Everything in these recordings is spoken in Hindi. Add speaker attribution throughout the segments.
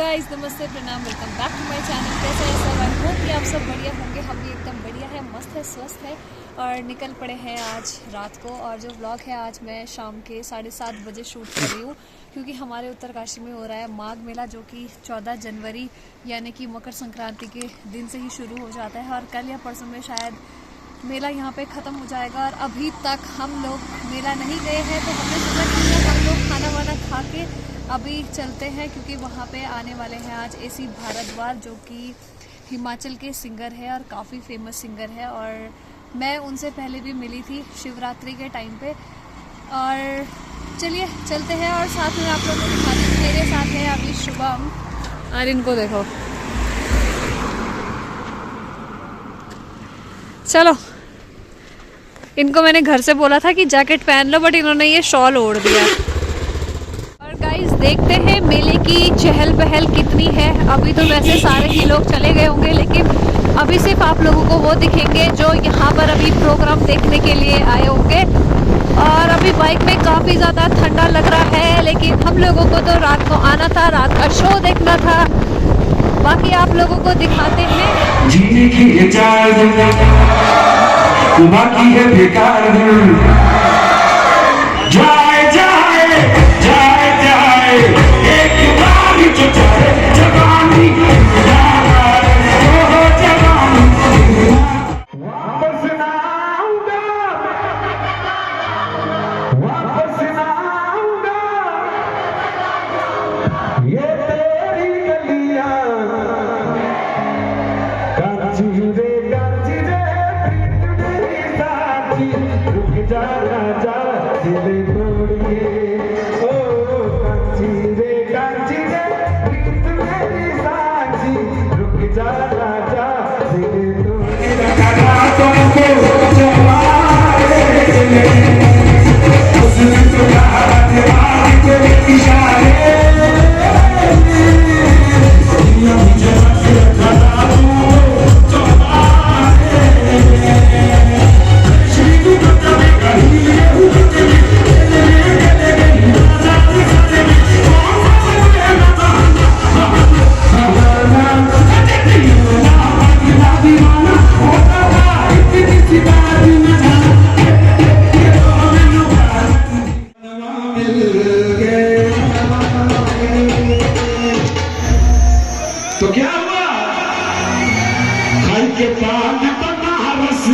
Speaker 1: गाइस, नमस्ते, प्रणाम, welcome back to my channel. कैसे हैं सब? आई होप कि आप सब बढ़िया होंगे। हम भी एकदम बढ़िया है, मस्त है, स्वस्थ है और निकल पड़े हैं आज रात को। और जो व्लॉग है आज मैं शाम के 7:30 बजे शूट कर रही हूँ, क्योंकि हमारे उत्तरकाशी में हो रहा है माघ मेला, जो कि 14 जनवरी यानी कि मकर संक्रांति के दिन से ही शुरू हो जाता है और कल या परसों में शायद मेला यहाँ पे ख़त्म हो जाएगा। और अभी तक हम लोग मेला नहीं गए हैं, तो हमने सोचा कि हम लोग खाना वाना खा के अभी चलते हैं, क्योंकि वहाँ पे आने वाले हैं आज AC भारद्वाज, जो कि हिमाचल के सिंगर है और काफ़ी फेमस सिंगर है। और मैं उनसे पहले भी मिली थी शिवरात्रि के टाइम पे। और चलिए चलते हैं और साथ में आप लोगों को दिखाते हैं। मेरे साथ है अभी शुभम, और इनको देखो, चलो। इनको मैंने घर से बोला था कि जैकेट पहन लो, बट इन्होंने ये शॉल ओढ़ दिया। और गाइस देखते हैं मेले की चहल पहल कितनी है। अभी तो वैसे सारे ही लोग चले गए होंगे, लेकिन अभी सिर्फ आप लोगों को वो दिखेंगे जो यहाँ पर अभी प्रोग्राम देखने के लिए आए होंगे। और अभी बाइक में काफ़ी ज़्यादा ठंडा लग रहा है, लेकिन हम लोगों को तो रात को आना था, रात का शो देखना था। बाकी आप लोगों को दिखाते हैं।
Speaker 2: जीने की इजाजत बाकी है बेकार, जाए जाए जाए जाए एक बार जो जाए जवानी, वापस ना आऊंगा, वापस ना आऊंगा, ये तेरी गलियां कांची रे कांची रे, प्रीत मेरी साथी, रुक जा राजा दिल तोड़ के, ओ कांची रे प्रीत मेरी साथी, रुक जा राजा दिल तोड़ के। लगा तुमको जमाने उसने तो कहा दीवार के इशारे, मुझे रखा तू तो क्या हुआ? खाई के पान बनारस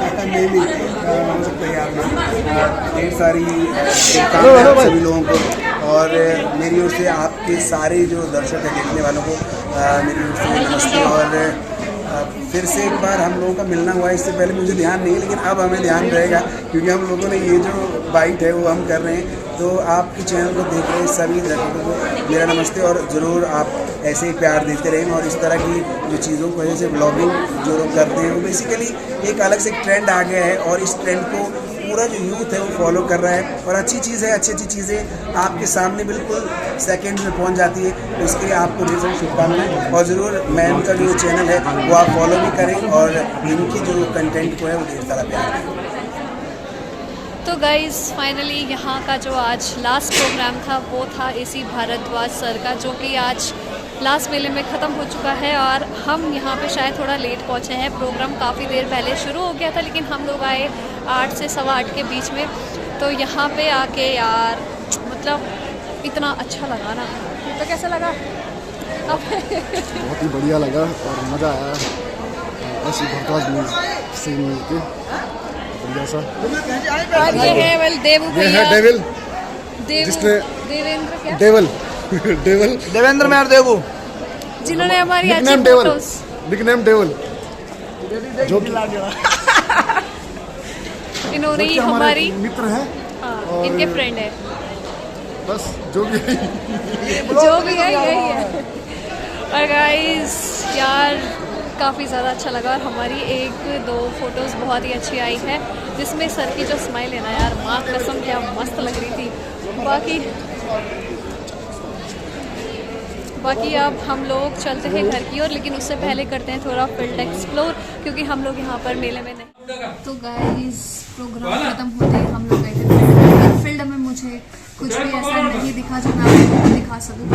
Speaker 3: अच्छा नहीं हो सकता यार ढेर सारी शुभकामनाएं सभी लोगों को और मेरी ओर से आपके सारे जो दर्शक हैं देखने वालों को मेरी ओर से नमस्ते। और फिर से एक बार हम लोगों का मिलना हुआ, इससे पहले मुझे ध्यान नहीं, लेकिन अब हमें ध्यान रहेगा क्योंकि हम लोगों ने ये जो बाइट है वो हम कर रहे हैं। तो आपके चैनल को देख रहे सभी दर्शकों को मेरा नमस्ते और ज़रूर आप ऐसे ही प्यार देते रहें। और इस तरह की जो चीज़ों को जैसे ब्लॉगिंग जो लोग करते हैं वो बेसिकली एक अलग से ट्रेंड आ गया है और इस ट्रेंड को पूरा जो यूथ है वो फॉलो कर रहा है और अच्छी चीज़ है। अच्छी चीज़ें आपके सामने बिल्कुल सेकंड में पहुंच जाती है, तो इसके लिए आपको ढेर सारी शुभकामनाएं और ज़रूर मैम का जो चैनल है वो आप फॉलो भी करें और इनकी जो कंटेंट को है वो ढेर सारा प्यार दें।
Speaker 1: तो गाइज़ फाइनली यहाँ का जो आज लास्ट प्रोग्राम था वो था AC भारद्वाज सर का, जो कि आज लास्ट मेले में ख़त्म हो चुका है और हम यहाँ पे शायद थोड़ा लेट पहुँचे हैं। प्रोग्राम काफ़ी देर पहले शुरू हो गया था लेकिन हम लोग आए 8 से 8:15 के बीच में। तो यहाँ पे आके यार मतलब इतना अच्छा लगा ना। तो कैसा लगा?
Speaker 4: बहुत ही बढ़िया लगा और मज़ा आया ऐसी भारद्वाज से मिल के बढ़िया सा।
Speaker 1: और ये है वेल देवू भैया,
Speaker 4: डेविल
Speaker 1: जिसने देवेंद्र क्या
Speaker 4: डेविल डेविल
Speaker 3: देवेंद्र मेहर देवू
Speaker 1: जिन्होंने हमारी अच्छी
Speaker 4: nickname devil,
Speaker 1: photos
Speaker 4: nickname devil जो कि
Speaker 1: इन्होंने ही हमारी
Speaker 4: मित्र है,
Speaker 1: हाँ, इनके फ्रेंड है,
Speaker 4: बस जो भी
Speaker 1: है यही है। और गाइस यार काफ़ी ज़्यादा अच्छा लगा और हमारी 1-2 फोटोज़ बहुत ही अच्छी आई है, जिसमें सर की जो स्माइल है ना यार, माँ कसम क्या मस्त लग रही थी। बाकी अब हम लोग चलते हैं घर की ओर, लेकिन उससे पहले करते हैं थोड़ा फील्ड एक्सप्लोर क्योंकि हम लोग यहाँ पर मेले में नहीं। तो गाइस प्रोग्राम ख़त्म होते ही हम लोग गए थे फील्ड में। मुझे कुछ भी ऐसा नहीं दिखा जो मैं आपको दिखा सकूँ।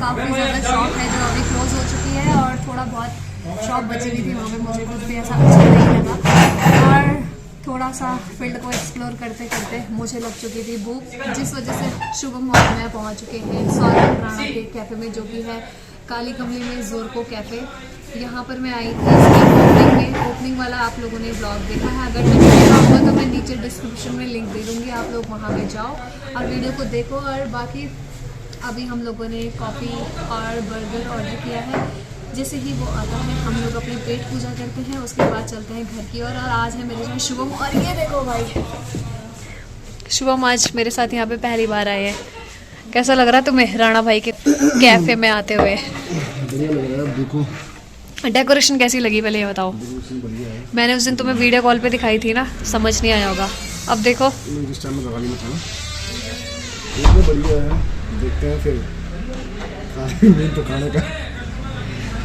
Speaker 1: काफ़ी ज़्यादा शॉप है जो अभी क्लोज हो चुकी है और थोड़ा बहुत शॉप बची हुई थी, वहाँ पे मुझे कुछ भी ऐसा अच्छा नहीं लगा। और थोड़ा सा फील्ड को एक्सप्लोर करते करते मुझे लग चुकी थी भूख, जिस वजह से शुभम और मैं पहुँच चुके हैं सौरभ राणा के कैफ़े में, जो कि है काली कमली में ज़ोरको कैफ़े। यहाँ पर मैं आई थी इसकी ओपनिंग वाला आप लोगों ने ब्लॉग देखा है। अगर नहीं देखा होगा तो मैं नीचे डिस्क्रिप्शन में लिंक दे दूँगी, आप लोग वहाँ पे जाओ और वीडियो को देखो। और बाकी अभी हम लोगों ने कॉफ़ी और बर्गर ऑर्डर किया है। जैसे ही वो आता है हम लोग अपनी पेट पूजा करते हैं, उसके बाद चलते हैं घर की ओर। और आज है मेरे साथ शुभम और ये देखो भाई शुभम आज मेरे साथ यहाँ पे पहली बार आए हैं। कैसा लग रहा है तुम्हें राणा भाई के कैफ़े में आते हुए?
Speaker 4: बढ़िया लग रहा है। देखो
Speaker 1: डेकोरेशन कैसी लगी पहले ये बताओ। मैंने उस दिन तुम्हें वीडियो कॉल पे दिखाई थी ना, समझ नहीं आया होगा। अब देखो
Speaker 4: जिस टाइम में दवाली में था ना, ये बढ़िया है। देखते हैं फिर मेन तो खाने का।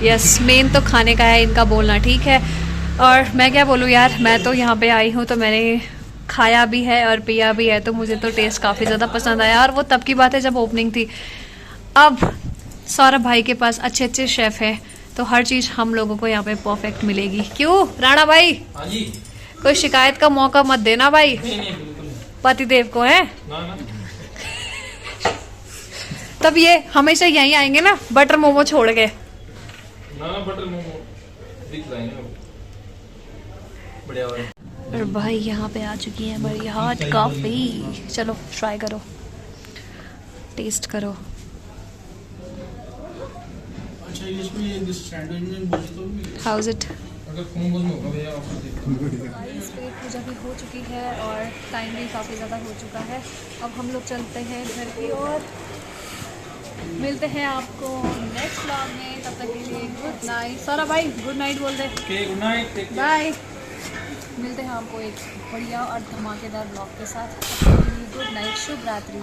Speaker 1: यस मेन तो खाने का है इनका बोलना, ठीक है। और मैं क्या बोलूँ यार, मैं तो यहाँ पे आई हूँ तो मैंने खाया भी है और पिया भी है, तो मुझे तो टेस्ट काफ़ी ज़्यादा पसंद आया। और वो तब की बात है जब ओपनिंग थी। अब सौरभ भाई के पास अच्छे अच्छे शेफ़ हैं तो हर चीज़ हम लोगों को यहाँ पे परफेक्ट मिलेगी। क्यों राणा भाई?
Speaker 5: हाँ जी।
Speaker 1: कोई शिकायत का मौका मत देना भाई। पतिदेव को है तब ये हमेशा यहीं आएंगे ना बटर मोमो छोड़ के।
Speaker 5: ना बटर मोमो दिख रहा है बढ़िया वाला।
Speaker 1: और भाई यहाँ पे आ चुकी है बड़ी हॉट कॉफी। चलो ट्राई करो, टेस्ट करो।
Speaker 5: अच्छा इसमें दिस सैंडविच में बोझ तो
Speaker 1: हाउ इज इट?
Speaker 5: अगर कॉम्बो में होगा भैया ऑफर देखो।
Speaker 1: गाइस पेट पूजा भी हो चुकी है और टाइम भी काफ़ी ज़्यादा हो चुका है। अब हम लोग चलते हैं घर की ओर। मिलते हैं आपको नेक्स्ट व्लॉग में, तब तक के लिए गुड नाइट। सारा भाई गुड नाइट बोल दे।
Speaker 5: Okay good night, take care,
Speaker 1: bye. मिलते हैं आपको एक बढ़िया और धमाकेदार ब्लॉग के साथ। गुड नाइट, शुभ रात्रि।